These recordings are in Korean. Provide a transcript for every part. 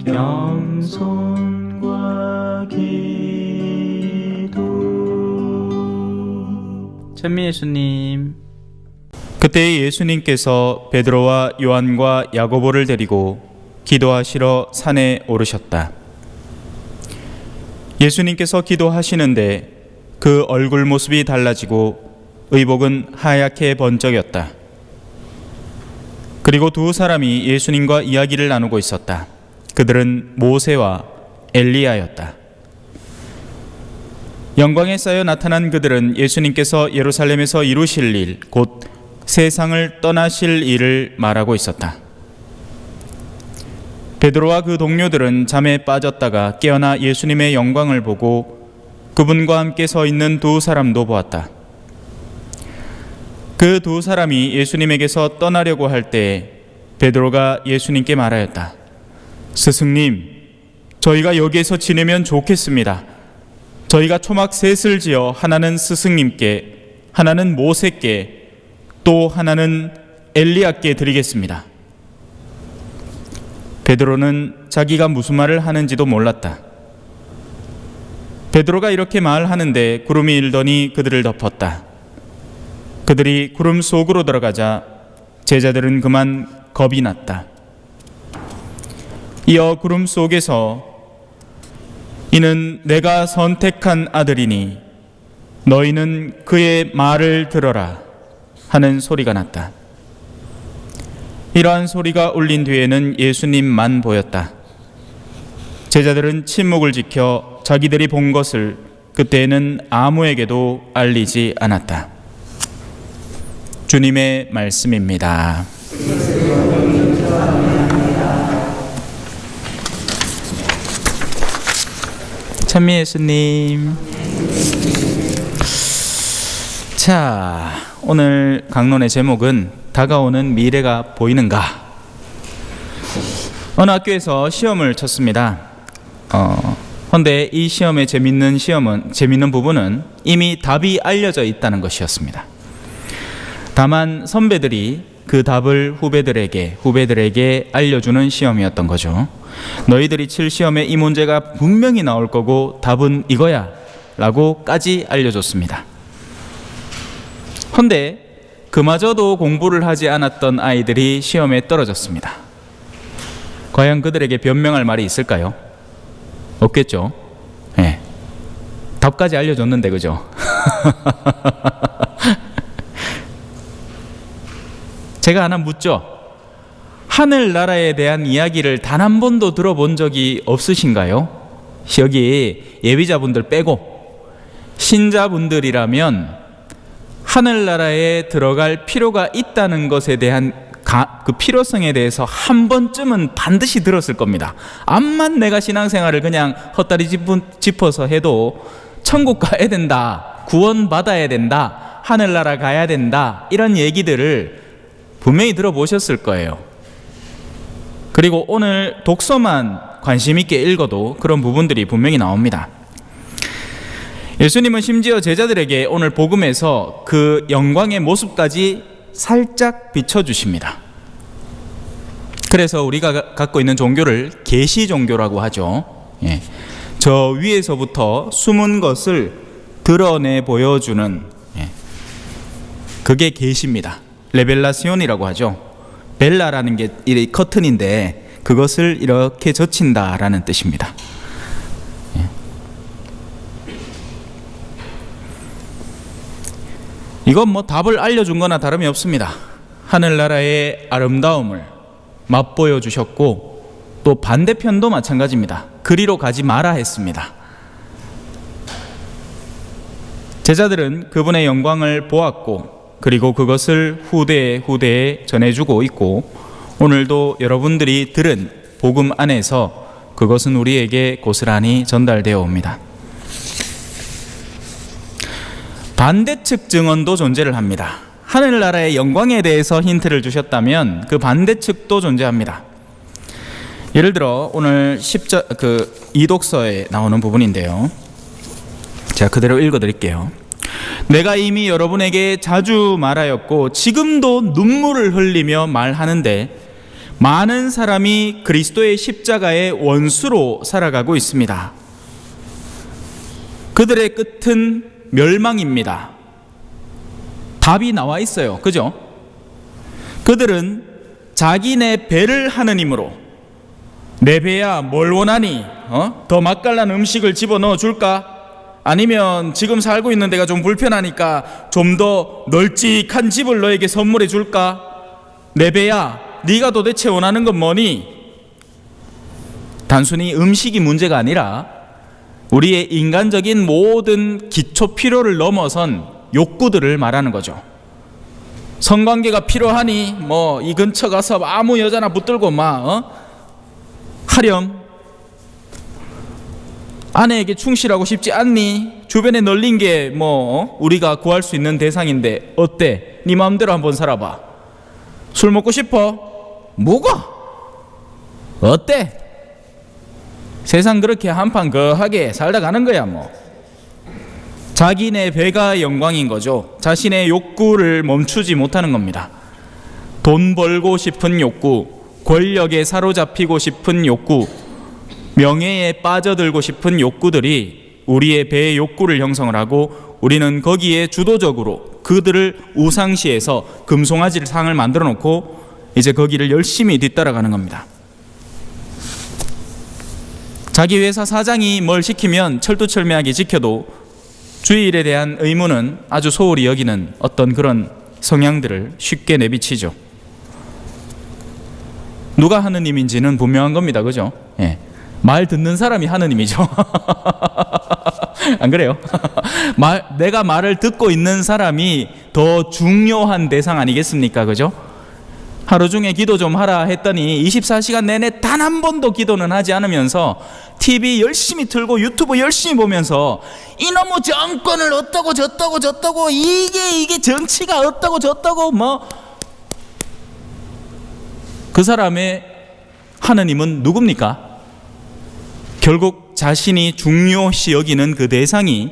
겸손과 기도. 찬미 예수님. 그때 예수님께서 베드로와 요한과 야고보를 데리고 기도하시러 산에 오르셨다. 예수님께서 기도하시는데 그 얼굴 모습이 달라지고 의복은 하얗게 번쩍였다. 그리고 두 사람이 예수님과 이야기를 나누고 있었다. 그들은 모세와 엘리야였다. 영광에 쌓여 나타난 그들은 예수님께서 예루살렘에서 이루실 일, 곧 세상을 떠나실 일을 말하고 있었다. 베드로와 그 동료들은 잠에 빠졌다가 깨어나 예수님의 영광을 보고 그분과 함께 서 있는 두 사람도 보았다. 그 두 사람이 예수님에게서 떠나려고 할 때 베드로가 예수님께 말하였다. 스승님, 저희가 여기에서 지내면 좋겠습니다. 저희가 초막 셋을 지어 하나는 스승님께, 하나는 모세께, 또 하나는 엘리야께 드리겠습니다. 베드로는 자기가 무슨 말을 하는지도 몰랐다. 베드로가 이렇게 말하는데 구름이 일더니 그들을 덮었다. 그들이 구름 속으로 들어가자 제자들은 그만 겁이 났다. 이어 구름 속에서 이는 내가 선택한 아들이니 너희는 그의 말을 들어라 하는 소리가 났다. 이러한 소리가 울린 뒤에는 예수님만 보였다. 제자들은 침묵을 지켜 자기들이 본 것을 그때는 아무에게도 알리지 않았다. 주님의 말씀입니다. 찬미 예수님. 자, 오늘 강론의 제목은 다가오는 미래가 보이는가? 어느 학교에서 시험을 쳤습니다. 그런데 이 시험의 재밌는 부분은 이미 답이 알려져 있다는 것이었습니다. 다만 선배들이 그 답을 후배들에게 알려주는 시험이었던 거죠. 너희들이 칠 시험에 이 문제가 분명히 나올 거고 답은 이거야 라고까지 알려줬습니다. 그런데 그마저도 공부를 하지 않았던 아이들이 시험에 떨어졌습니다. 과연 그들에게 변명할 말이 있을까요? 없겠죠. 네. 답까지 알려줬는데, 그죠? 제가 하나 묻죠. 하늘나라에 대한 이야기를 단 한 번도 들어본 적이 없으신가요? 여기 예비자분들 빼고 신자분들이라면 하늘나라에 들어갈 필요가 있다는 것에 대한 그 필요성에 대해서 한 번쯤은 반드시 들었을 겁니다. 암만 내가 신앙생활을 그냥 헛다리 짚어서 해도 천국 가야 된다, 구원 받아야 된다, 하늘나라 가야 된다, 이런 얘기들을 분명히 들어보셨을 거예요. 그리고 오늘 독서만 관심 있게 읽어도 그런 부분들이 분명히 나옵니다. 예수님은 심지어 제자들에게 오늘 복음에서 그 영광의 모습까지 살짝 비춰주십니다. 그래서 우리가 갖고 있는 종교를 계시 종교라고 하죠. 예. 저 위에서부터 숨은 것을 드러내 보여주는, 그게 계시입니다. 레벨라시온이라고 하죠. 벨라라는 게 이 커튼인데 그것을 이렇게 젖힌다라는 뜻입니다. 이건 뭐 답을 알려준 거나 다름이 없습니다. 하늘나라의 아름다움을 맛보여 주셨고 또 반대편도 마찬가지입니다. 그리로 가지 마라 했습니다. 제자들은 그분의 영광을 보았고 그리고 그것을 후대에 전해주고 있고 오늘도 여러분들이 들은 복음 안에서 그것은 우리에게 고스란히 전달되어 옵니다. 반대측 증언도 존재를 합니다. 하늘나라의 영광에 대해서 힌트를 주셨다면 그 반대측도 존재합니다. 예를 들어 오늘 10절 이독서에 나오는 부분인데요. 제가 그대로 읽어드릴게요. 내가 이미 여러분에게 자주 말하였고 지금도 눈물을 흘리며 말하는데 많은 사람이 그리스도의 십자가의 원수로 살아가고 있습니다. 그들의 끝은 멸망입니다. 답이 나와 있어요. 그죠? 그들은 자기네 배를 하느님으로, 내 배야 뭘 원하니? 더 맛깔난 음식을 집어넣어 줄까? 아니면 지금 살고 있는 데가 좀 불편하니까 좀 더 널찍한 집을 너에게 선물해 줄까? 내 배야, 네가 도대체 원하는 건 뭐니? 단순히 음식이 문제가 아니라 우리의 인간적인 모든 기초 필요를 넘어선 욕구들을 말하는 거죠. 성관계가 필요하니 뭐 이 근처 가서 아무 여자나 붙들고 하렴. 아내에게 충실하고 싶지 않니? 주변에 널린 게 우리가 구할 수 있는 대상인데 어때? 네 마음대로 한번 살아봐. 술 먹고 싶어? 뭐가? 어때? 세상 그렇게 한판 거하게 살다 가는 거야 뭐. 자기네 배가 영광인 거죠. 자신의 욕구를 멈추지 못하는 겁니다. 돈 벌고 싶은 욕구, 권력에 사로잡히고 싶은 욕구, 명예에 빠져들고 싶은 욕구들이 우리의 배의 욕구를 형성을 하고 우리는 거기에 주도적으로 그들을 우상시해서 금송아지 상을 만들어 놓고 이제 거기를 열심히 뒤따라가는 겁니다. 자기 회사 사장이 뭘 시키면 철두철미하게 지켜도 주일에 대한 의무는 아주 소홀히 여기는 어떤 그런 성향들을 쉽게 내비치죠. 누가 하느님인지는 분명한 겁니다. 그죠? 예. 말 듣는 사람이 하느님이죠. 안 그래요? 내가 말을 듣고 있는 사람이 더 중요한 대상 아니겠습니까? 그죠? 하루 중에 기도 좀 하라 했더니 24시간 내내 단 한 번도 기도는 하지 않으면서 TV 열심히 틀고 유튜브 열심히 보면서 이놈의 정권을 어떠고 저떠고 이게 정치가 어떠고 저떠고 그 사람의 하느님은 누굽니까? 결국 자신이 중요시 여기는 그 대상이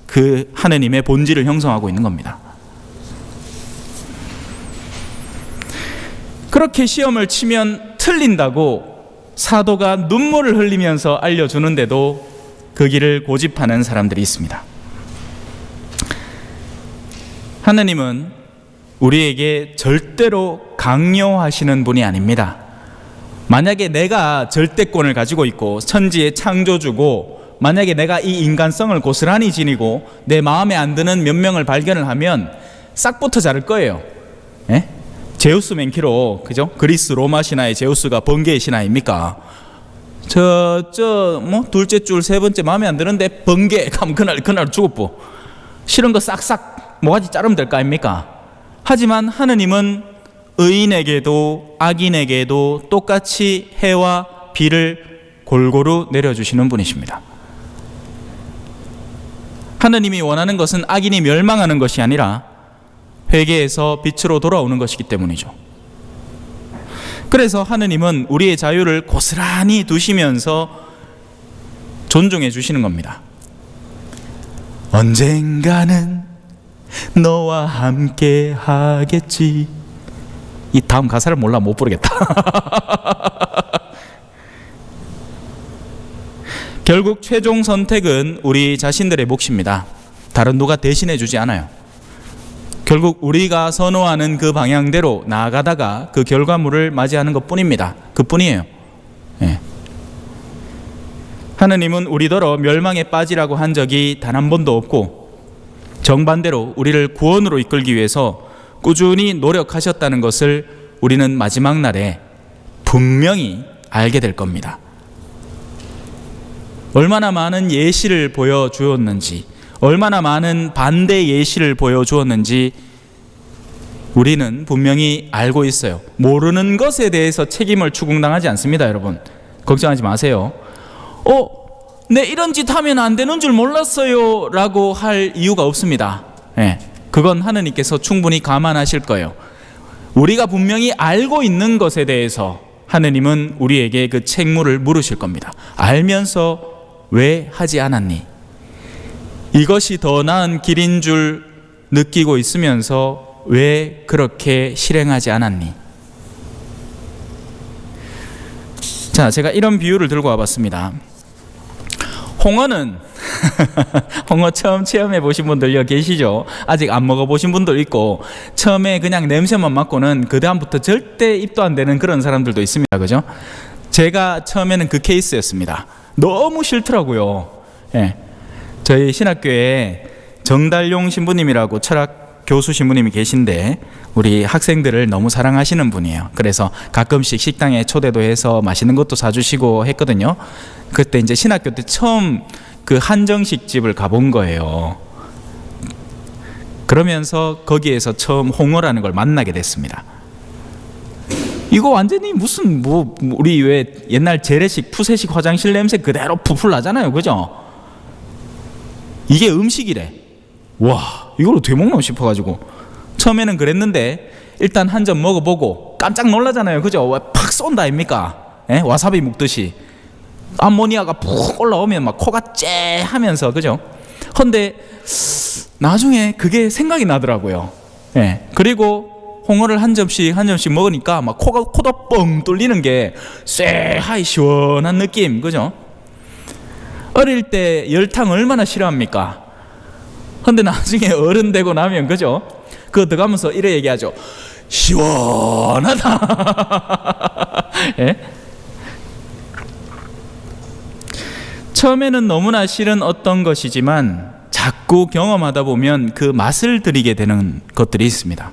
그 하느님의 본질을 형성하고 있는 겁니다. 그렇게 시험을 치면 틀린다고 사도가 눈물을 흘리면서 알려주는데도 그 길을 고집하는 사람들이 있습니다. 하느님은 우리에게 절대로 강요하시는 분이 아닙니다. 만약에 내가 절대권을 가지고 있고 천지의 창조주고 만약에 내가 이 인간성을 고스란히 지니고 내 마음에 안 드는 몇 명을 발견을 하면 싹부터 자를 거예요. 예? 제우스 맨키로, 그죠? 그리스 로마 신화의 제우스가 번개의 신화입니까? 둘째 줄 세 번째 마음에 안 드는데 번개 가면 그날 죽었고 싫은 거 싹싹 모가지 자르면 될 거 아닙니까? 하지만 하느님은 의인에게도 악인에게도 똑같이 해와 비를 골고루 내려주시는 분이십니다. 하느님이 원하는 것은 악인이 멸망하는 것이 아니라 회개해서 빛으로 돌아오는 것이기 때문이죠. 그래서 하느님은 우리의 자유를 고스란히 두시면서 존중해 주시는 겁니다. 언젠가는 너와 함께 하겠지. 이 다음 가사를 몰라 못 부르겠다. 결국 최종 선택은 우리 자신들의 몫입니다. 다른 누가 대신해 주지 않아요. 결국 우리가 선호하는 그 방향대로 나아가다가 그 결과물을 맞이하는 것뿐입니다. 그뿐이에요. 예. 하느님은 우리더러 멸망에 빠지라고 한 적이 단 한 번도 없고 정반대로 우리를 구원으로 이끌기 위해서 꾸준히 노력하셨다는 것을 우리는 마지막 날에 분명히 알게 될 겁니다. 얼마나 많은 예시를 보여주었는지, 얼마나 많은 반대 예시를 보여주었는지 우리는 분명히 알고 있어요. 모르는 것에 대해서 책임을 추궁당하지 않습니다. 여러분 걱정하지 마세요. 내 이런 짓 하면 안 되는 줄 몰랐어요 라고 할 이유가 없습니다. 예, 그건 하느님께서 충분히 감안하실 거예요. 우리가 분명히 알고 있는 것에 대해서 하느님은 우리에게 그 책무를 물으실 겁니다. 알면서 왜 하지 않았니? 이것이 더 나은 길인 줄 느끼고 있으면서 왜 그렇게 실행하지 않았니? 자, 제가 이런 비유를 들고 와봤습니다. 홍어는 홍어 처음 체험해 보신 분들 여기 계시죠? 아직 안 먹어보신 분도 있고, 처음에 그냥 냄새만 맡고는 그 다음부터 절대 입도 안 되는 그런 사람들도 있습니다. 그죠? 제가 처음에는 그 케이스였습니다. 너무 싫더라고요. 예. 저희 신학교에 정달용 신부님이라고 철학 교수 신부님이 계신데, 우리 학생들을 너무 사랑하시는 분이에요. 그래서 가끔씩 식당에 초대도 해서 맛있는 것도 사주시고 했거든요. 그때 이제 신학교 때 처음 그 한정식 집을 가본 거예요. 그러면서 거기에서 처음 홍어라는 걸 만나게 됐습니다. 이거 완전히 무슨 뭐 우리 왜 옛날 재래식 푸세식 화장실 냄새 그대로 풀풀 나잖아요. 그죠? 이게 음식이래. 와, 이걸 어떻게 먹나 싶어가지고 처음에는 그랬는데, 일단 한 점 먹어보고 깜짝 놀라잖아요. 그죠? 왜 팍 쏜다 아닙니까? 예? 와사비 먹듯이 암모니아가 푹 올라오면 막 코가 째 하면서, 그죠? 근데 나중에 그게 생각이 나더라고요. 예. 그리고 홍어를 한 점씩 먹으니까 막 코도 뻥 뚫리는 게 쎄하이 시원한 느낌. 그죠? 어릴 때 열탕 얼마나 싫어합니까? 근데 나중에 어른 되고 나면, 그죠? 그거 들어가면서 이래 얘기하죠. 시원하다. 예? 처음에는 너무나 싫은 어떤 것이지만 자꾸 경험하다 보면 그 맛을 들이게 되는 것들이 있습니다.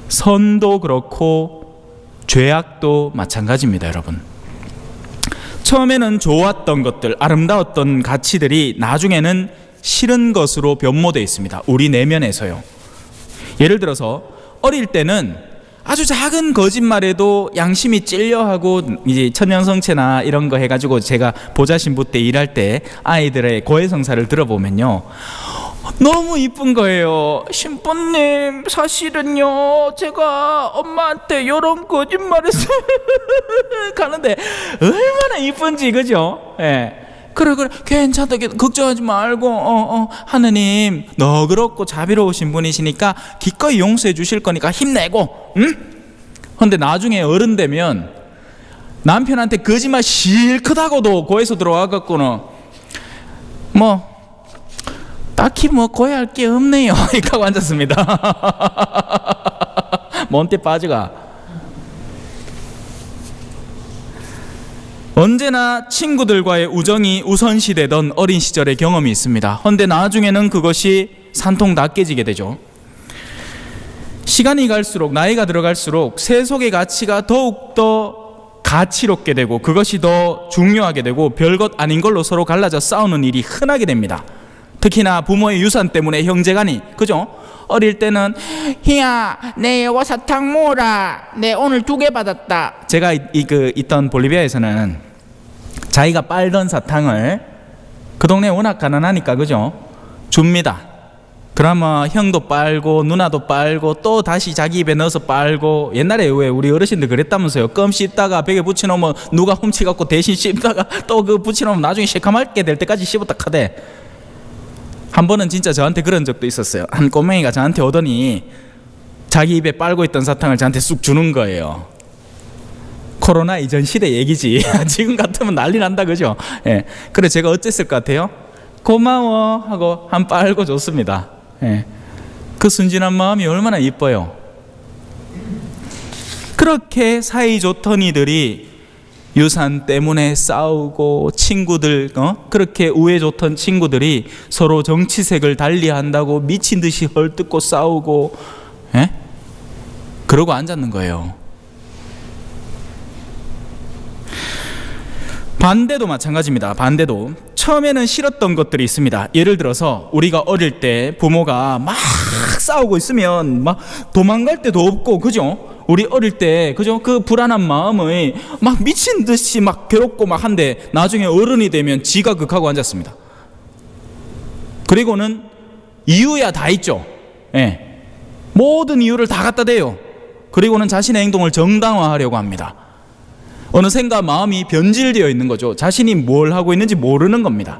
선도 그렇고 죄악도 마찬가지입니다, 여러분. 처음에는 좋았던 것들, 아름다웠던 가치들이 나중에는 싫은 것으로 변모되어 있습니다. 우리 내면에서요. 예를 들어서 어릴 때는 아주 작은 거짓말에도 양심이 찔려하고, 이제 천연성체나 이런 거 해가지고 제가 보좌신부 때 일할 때 아이들의 고해성사를 들어보면요, 너무 이쁜 거예요. 신부님, 사실은요 제가 엄마한테 요런 거짓말했어요. 가는데 얼마나 이쁜지. 그죠? 예. 그래 괜찮다, 걱정하지 말고 하느님 너그럽고 자비로우신 분이시니까 기꺼이 용서해 주실 거니까 힘내고, 응? 근데 나중에 어른 되면 남편한테 거짓말 실컷 하고도 고해서 들어와갖고는 뭐 딱히 뭐 고해할 게 없네요 이렇게 하고 앉았습니다. 뭔데 빠져가. 언제나 친구들과의 우정이 우선시되던 어린 시절의 경험이 있습니다. 그런데 나중에는 그것이 산통 다 깨지게 되죠. 시간이 갈수록, 나이가 들어갈수록 세속의 가치가 더욱더 가치롭게 되고, 그것이 더 중요하게 되고, 별것 아닌 걸로 서로 갈라져 싸우는 일이 흔하게 됩니다. 특히나 부모의 유산 때문에 형제간이, 그죠? 어릴 때는 희야 내 요거 사탕 모으라, 내 오늘 2개 받았다. 제가 있던 볼리비아에서는 자기가 빨던 사탕을, 그 동네 워낙 가난하니까, 그죠? 줍니다. 그러면 형도 빨고 누나도 빨고 또 다시 자기 입에 넣어서 빨고. 옛날에 왜 우리 어르신들 그랬다면서요. 껌 씹다가 벽에 붙여놓으면 누가 훔치갖고 대신 씹다가 또 그 붙여놓으면 나중에 새카맣게 될 때까지 씹었다 카대. 한 번은 진짜 저한테 그런 적도 있었어요. 한 꼬맹이가 저한테 오더니 자기 입에 빨고 있던 사탕을 저한테 쑥 주는 거예요. 코로나 이전 시대 얘기지. 지금 같으면 난리 난다, 그죠? 예. 그래 제가 어쨌을 것 같아요? 고마워 하고 한 빨고 줬습니다. 예. 그 순진한 마음이 얼마나 이뻐요. 그렇게 사이 좋던 이들이 유산 때문에 싸우고, 친구들 그렇게 우애 좋던 친구들이 서로 정치색을 달리한다고 미친 듯이 헐뜯고 싸우고, 예? 그러고 앉았는 거예요. 반대도 마찬가지입니다. 반대도 처음에는 싫었던 것들이 있습니다. 예를 들어서 우리가 어릴 때 부모가 막 싸우고 있으면 막 도망갈 데도 없고, 그죠? 우리 어릴 때, 그죠? 그 불안한 마음을 막 미친 듯이 막 괴롭고 막 한데, 나중에 어른이 되면 지가 극하고 앉았습니다. 그리고는 이유야 다 있죠. 예. 모든 이유를 다 갖다 대요. 그리고는 자신의 행동을 정당화하려고 합니다. 어느샌가 마음이 변질되어 있는 거죠. 자신이 뭘 하고 있는지 모르는 겁니다.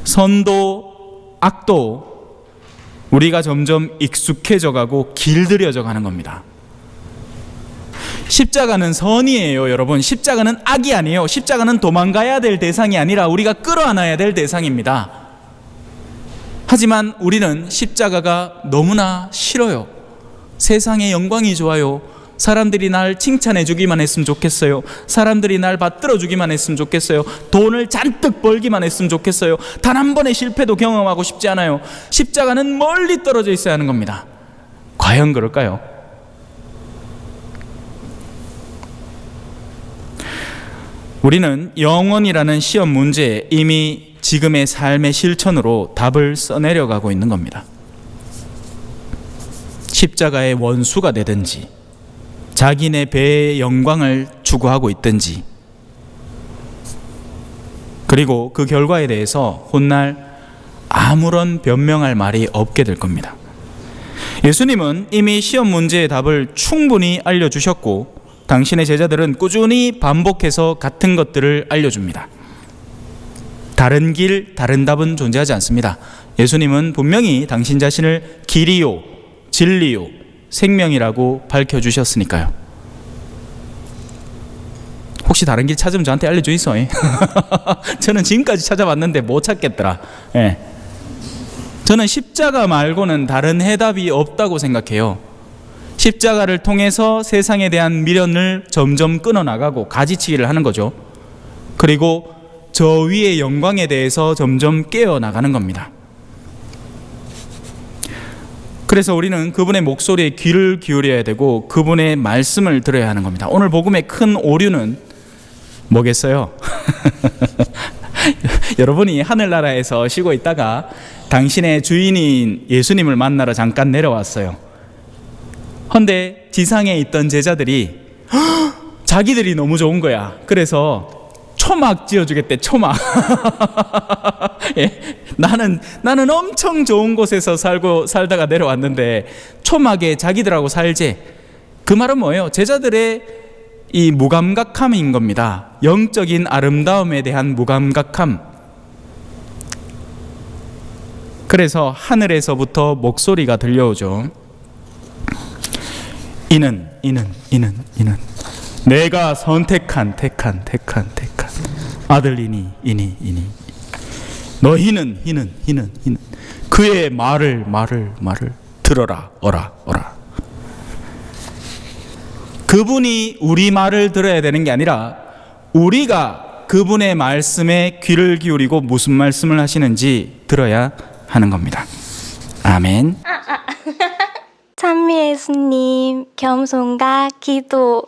선도, 악도 우리가 점점 익숙해져 가고 길들여져 가는 겁니다. 십자가는 선이에요, 여러분. 십자가는 악이 아니에요. 십자가는 도망가야 될 대상이 아니라 우리가 끌어안아야 될 대상입니다. 하지만 우리는 십자가가 너무나 싫어요. 세상의 영광이 좋아요. 사람들이 날 칭찬해 주기만 했으면 좋겠어요. 사람들이 날 받들어 주기만 했으면 좋겠어요. 돈을 잔뜩 벌기만 했으면 좋겠어요. 단 한 번의 실패도 경험하고 싶지 않아요. 십자가는 멀리 떨어져 있어야 하는 겁니다. 과연 그럴까요? 우리는 영원이라는 시험 문제에 이미 지금의 삶의 실천으로 답을 써내려가고 있는 겁니다. 십자가의 원수가 되든지 자기네 배의 영광을 추구하고 있든지, 그리고 그 결과에 대해서 훗날 아무런 변명할 말이 없게 될 겁니다. 예수님은 이미 시험 문제의 답을 충분히 알려주셨고 당신의 제자들은 꾸준히 반복해서 같은 것들을 알려줍니다. 다른 길, 다른 답은 존재하지 않습니다. 예수님은 분명히 당신 자신을 길이요, 진리요, 생명이라고 밝혀주셨으니까요. 혹시 다른 길 찾으면 저한테 알려주이소. 저는 지금까지 찾아봤는데 못 찾겠더라. 예. 저는 십자가 말고는 다른 해답이 없다고 생각해요. 십자가를 통해서 세상에 대한 미련을 점점 끊어나가고 가지치기를 하는 거죠. 그리고 저 위의 영광에 대해서 점점 깨어나가는 겁니다. 그래서 우리는 그분의 목소리에 귀를 기울여야 되고 그분의 말씀을 들어야 하는 겁니다. 오늘 복음의 큰 오류는 뭐겠어요? 여러분이 하늘나라에서 쉬고 있다가 당신의 주인인 예수님을 만나러 잠깐 내려왔어요. 헌데 지상에 있던 제자들이 자기들이 너무 좋은 거야. 그래서 초막 지어주겠대. 초막. 예, 나는 엄청 좋은 곳에서 살다가 내려왔는데 초막에 자기들하고 살재. 그 말은 뭐예요? 제자들의 이 무감각함인 겁니다. 영적인 아름다움에 대한 무감각함. 그래서 하늘에서부터 목소리가 들려오죠. 이는 내가 선택한 아들이니 이니 너희는 그의 말을 들어라 어라. 그분이 우리 말을 들어야 되는 게 아니라 우리가 그분의 말씀에 귀를 기울이고 무슨 말씀을 하시는지 들어야 하는 겁니다. 아멘. 찬미 예수님, 겸손과 기도.